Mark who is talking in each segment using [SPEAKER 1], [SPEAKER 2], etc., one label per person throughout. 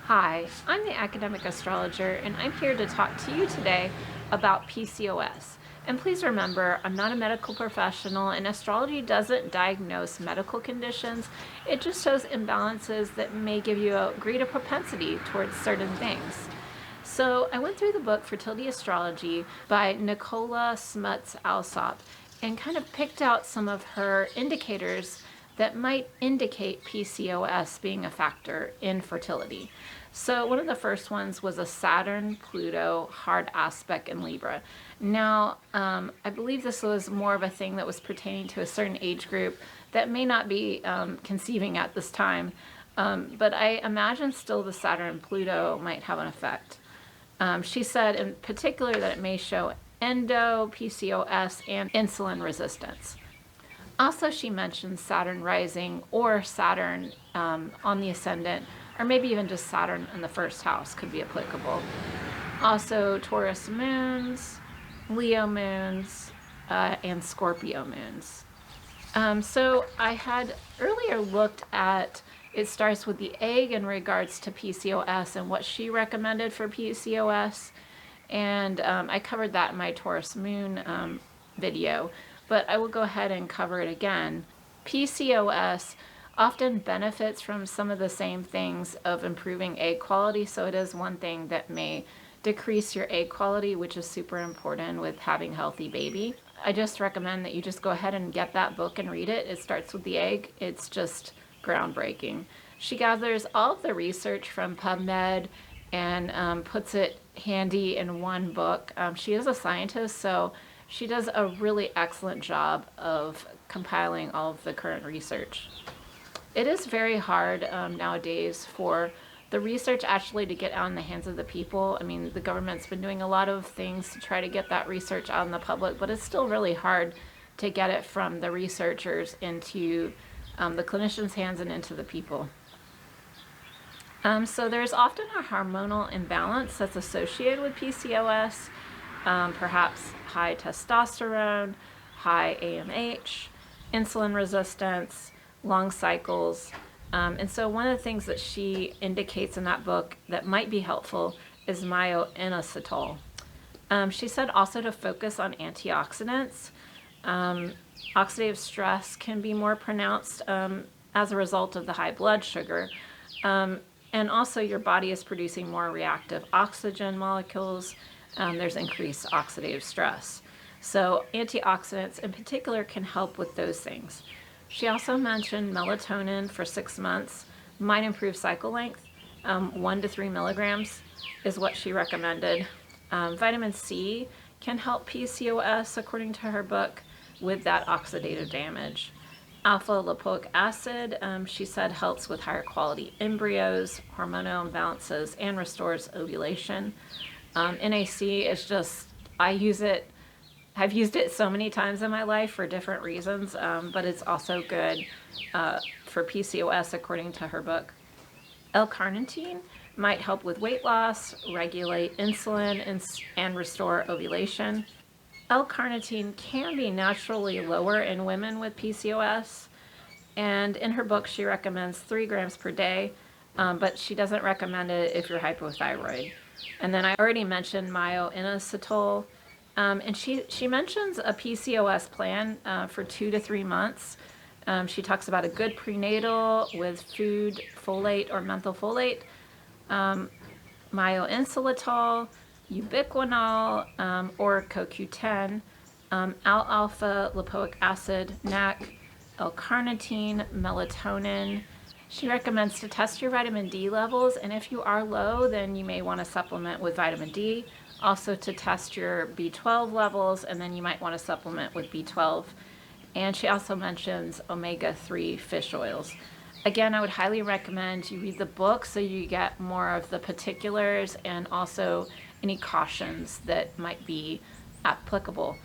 [SPEAKER 1] Hi, I'm the academic astrologer, and I'm here to talk to you today about PCOS. And please remember, I'm not a medical professional, and astrology doesn't diagnose medical conditions. It just shows imbalances that may give you a greater propensity towards certain things. So I went through the book Fertility Astrology by Nicola Smuts-Allsop and kind of picked out some of her indicators that might indicate PCOS being a factor in fertility. So one of the first ones was a Saturn-Pluto hard aspect in Libra. Now, I believe this was more of a thing that was pertaining to a certain age group that may not be conceiving at this time, but I imagine still the Saturn-Pluto might have an effect. She said in particular that it may show endo, PCOS, and insulin resistance. Also, she mentioned Saturn rising or Saturn on the ascendant, or maybe even just Saturn in the first house could be applicable. Also, Taurus moons, Leo moons, and Scorpio moons. So I had earlier looked at, it starts with the egg in regards to PCOS and what she recommended for PCOS. And I covered that in my Taurus moon video, but I will go ahead and cover it again. PCOS often benefits from some of the same things of improving egg quality, so it is one thing that may decrease your egg quality, which is super important with having a healthy baby. I just recommend that you just go ahead and get that book and read it. It starts with the egg. It's just groundbreaking. She gathers all of the research from PubMed and puts it handy in one book. She is a scientist, so she does a really excellent job of compiling all of the current research. It is very hard nowadays for the research actually to get out in the hands of the people. I mean, the government's been doing a lot of things to try to get that research out in the public, but it's still really hard to get it from the researchers into the clinicians' hands and into the people. So there's often a hormonal imbalance that's associated with PCOS, perhaps high testosterone, high AMH, insulin resistance, long cycles. And so one of the things that she indicates in that book that might be helpful is Myo-Inositol. She said also to focus on antioxidants. Oxidative stress can be more pronounced as a result of the high blood sugar. And also your body is producing more reactive oxygen molecules. There's increased oxidative stress. So antioxidants in particular can help with those things. She also mentioned melatonin for 6 months might improve cycle length. 1 to 3 milligrams is what she recommended. Vitamin C can help PCOS according to her book with that oxidative damage. Alpha lipoic acid, she said, helps with higher quality embryos, hormonal imbalances, and restores ovulation. NAC is just, I've used it so many times in my life for different reasons, but it's also good for PCOS according to her book. L-Carnitine might help with weight loss, regulate insulin, and restore ovulation. L-Carnitine can be naturally lower in women with PCOS, and in her book she recommends 3 grams per day, but she doesn't recommend it if you're hypothyroid. And then I already mentioned Myo-Inositol, and she mentions a PCOS plan for 2 to 3 months. She talks about a good prenatal with food, folate or methylfolate, Myo-Inositol, Ubiquinol or CoQ10, L-alpha lipoic acid, NAC, L-Carnitine, Melatonin. She recommends to test your vitamin D levels, and if you are low, then you may want to supplement with vitamin D. Also to test your B12 levels, and then you might want to supplement with B12. And she also mentions omega-3 fish oils. Again, I would highly recommend you read the book so you get more of the particulars and also any cautions that might be applicable.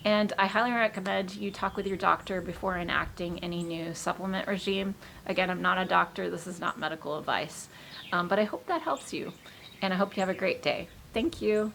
[SPEAKER 1] And I highly recommend you talk with your doctor before enacting any new supplement regime. Again, I'm not a doctor, this is not medical advice, but I hope that helps you, and I hope you have a great day. Thank you.